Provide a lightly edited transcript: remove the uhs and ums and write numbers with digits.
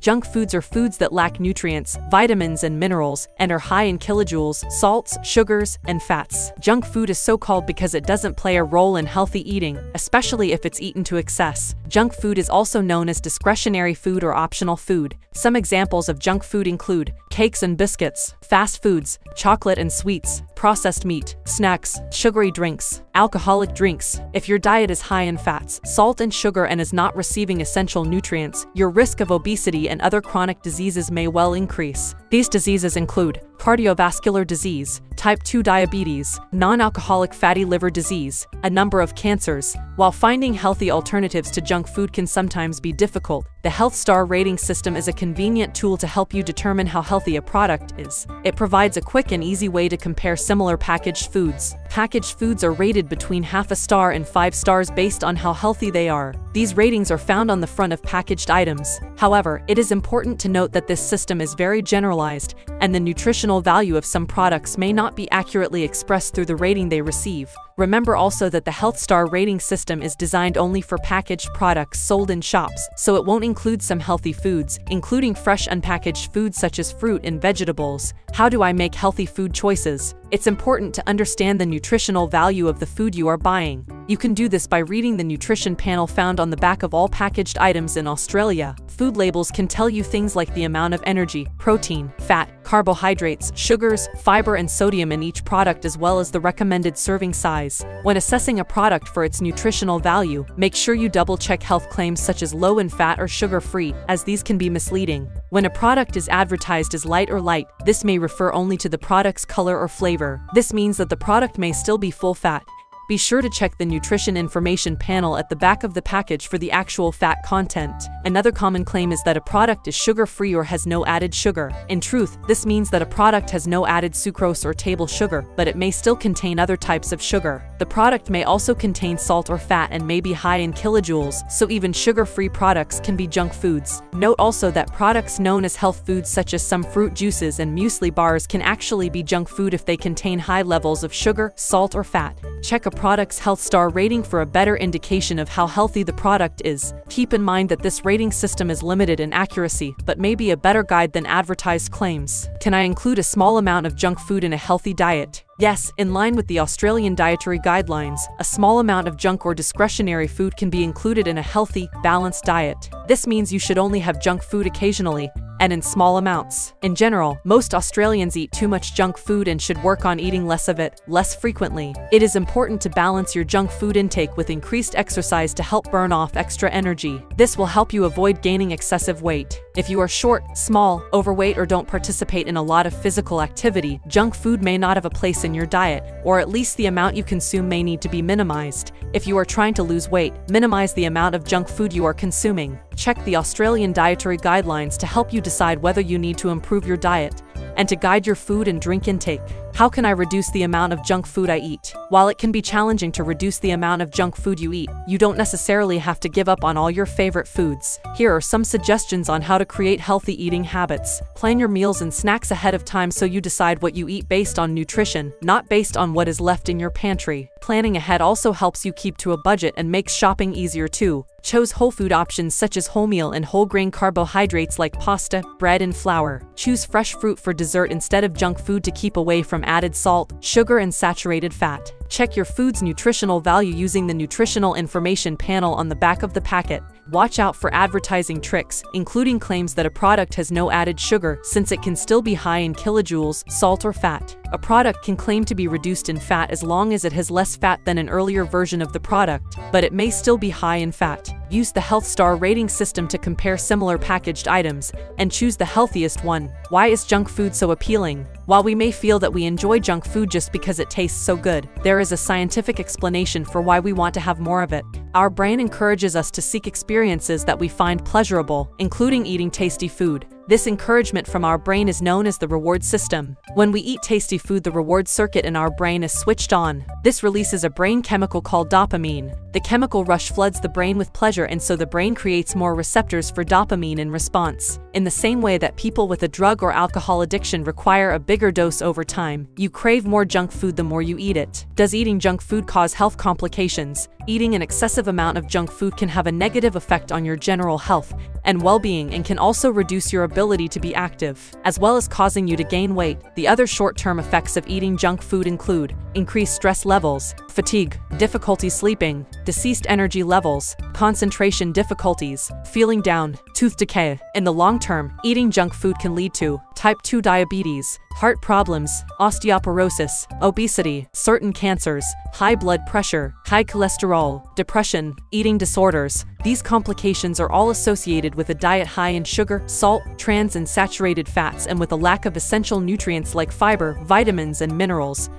Junk foods are foods that lack nutrients, vitamins, and minerals, and are high in kilojoules, salts, sugars, and fats. Junk food is so called because it doesn't play a role in healthy eating, especially if it's eaten to excess. Junk food is also known as discretionary food or optional food. Some examples of junk food include cakes and biscuits, fast foods, chocolate and sweets, processed meat, snacks, sugary drinks, alcoholic drinks. If your diet is high in fats, salt, and sugar and is not receiving essential nutrients, your risk of obesity and other chronic diseases may well increase. These diseases include cardiovascular disease, type 2 diabetes, non-alcoholic fatty liver disease, a number of cancers. While finding healthy alternatives to junk food can sometimes be difficult, the Health Star rating system is a convenient tool to help you determine how healthy a product is. It provides a quick and easy way to compare similar packaged foods. Packaged foods are rated between half a star and 5 stars based on how healthy they are. These ratings are found on the front of packaged items. However, it is important to note that this system is very generalized, and the nutritional value of some products may not be accurately expressed through the rating they receive. Remember also that the Health Star rating system is designed only for packaged products sold in shops, so it won't include some healthy foods, including fresh unpackaged foods such as fruit and vegetables. How do I make healthy food choices? It's important to understand the nutritional value of the food you are buying. You can do this by reading the nutrition panel found on the back of all packaged items in Australia. Food labels can tell you things like the amount of energy, protein, fat, carbohydrates, sugars, fiber, and sodium in each product, as well as the recommended serving size. When assessing a product for its nutritional value, make sure you double-check health claims such as low in fat or sugar-free, as these can be misleading. When a product is advertised as light or light, this may refer only to the product's color or flavor. This means that the product may still be full fat. Be sure to check the nutrition information panel at the back of the package for the actual fat content. Another common claim is that a product is sugar-free or has no added sugar. In truth, this means that a product has no added sucrose or table sugar, but it may still contain other types of sugar. The product may also contain salt or fat and may be high in kilojoules, so even sugar-free products can be junk foods. Note also that products known as health foods such as some fruit juices and muesli bars can actually be junk food if they contain high levels of sugar, salt, or fat. Check a product's Health Star rating for a better indication of how healthy the product is. Keep in mind that this rating system is limited in accuracy, but may be a better guide than advertised claims. Can I include a small amount of junk food in a healthy diet? Yes, in line with the Australian dietary guidelines, a small amount of junk or discretionary food can be included in a healthy, balanced diet. This means you should only have junk food occasionally, and in small amounts. In general, most Australians eat too much junk food and should work on eating less of it, less frequently. It is important to balance your junk food intake with increased exercise to help burn off extra energy. This will help you avoid gaining excessive weight. If you are short, small, overweight, or don't participate in a lot of physical activity, junk food may not have a place in your diet, or at least the amount you consume may need to be minimized. If you are trying to lose weight, minimize the amount of junk food you are consuming. Check the Australian dietary guidelines to help you decide whether you need to improve your diet and to guide your food and drink intake. How can I reduce the amount of junk food I eat? While it can be challenging to reduce the amount of junk food you eat, you don't necessarily have to give up on all your favorite foods. Here are some suggestions on how to create healthy eating habits. Plan your meals and snacks ahead of time so you decide what you eat based on nutrition, not based on what is left in your pantry. Planning ahead also helps you keep to a budget and makes shopping easier too. Choose whole food options such as wholemeal and whole grain carbohydrates like pasta, bread, and flour. Choose fresh fruit for dessert instead of junk food to keep away from added salt, sugar, and saturated fat. Check your food's nutritional value using the nutritional information panel on the back of the packet. Watch out for advertising tricks, including claims that a product has no added sugar, since it can still be high in kilojoules, salt, or fat. A product can claim to be reduced in fat as long as it has less fat than an earlier version of the product, but it may still be high in fat. Use the Health Star rating system to compare similar packaged items and choose the healthiest one. Why is junk food so appealing? While we may feel that we enjoy junk food just because it tastes so good, there is a scientific explanation for why we want to have more of it. Our brain encourages us to seek experiences that we find pleasurable, including eating tasty food. This encouragement from our brain is known as the reward system. When we eat tasty food, the reward circuit in our brain is switched on. This releases a brain chemical called dopamine. The chemical rush floods the brain with pleasure, and so the brain creates more receptors for dopamine in response. In the same way that people with a drug or alcohol addiction require a bigger dose over time, you crave more junk food the more you eat it. Does eating junk food cause health complications? Eating an excessive amount of junk food can have a negative effect on your general health and well-being, and can also reduce your ability to be active, as well as causing you to gain weight. The other short-term effects of eating junk food include increased stress levels, fatigue, difficulty sleeping, decreased energy levels, concentration difficulties, feeling down, tooth decay. In the long term, eating junk food can lead to type 2 diabetes, heart problems, osteoporosis, obesity, certain cancers, high blood pressure, high cholesterol, depression, eating disorders. These complications are all associated with a diet high in sugar, salt, trans and saturated fats, and with a lack of essential nutrients like fiber, vitamins and minerals.